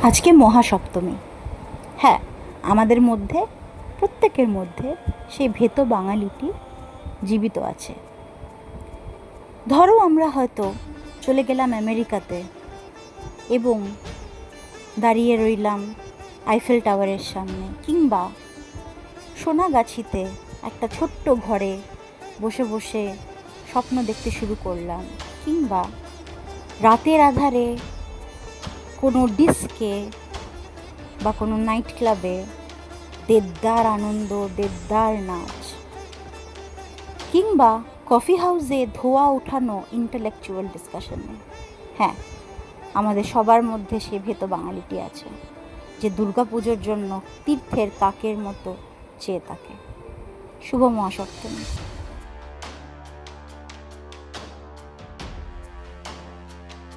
আজকে মহাসপ্তমী। হ্যাঁ, আমাদের মধ্যে প্রত্যেকের মধ্যে সেই ভেতো বাঙালিটি জীবিত আছে। ধরো আমরা হয়তো চলে গেলাম আমেরিকাতে এবং দাঁড়িয়ে রইলাম আইফেল টাওয়ারের সামনে, কিংবা সোনাগাছিতে একটা ছোট্ট ঘরে বসে বসে স্বপ্ন দেখতে শুরু করলাম, কিংবা রাতের আধারে কোনো ডিস্কে বা কোনো নাইট ক্লাবে দেদার আনন্দ, দেদার নাচ, কিংবা কফি হাউসে ধোয়া ওঠানো ইন্টেলেকচুয়াল ডিসকাশনে। হ্যাঁ, আমাদের সবার মধ্যে সে ভেতো বাঙালিটি আছে যে দুর্গাপুজোর জন্য তীর্থের কাকের মতো চেয়ে থাকে। শুভ মহাসপ্তমী।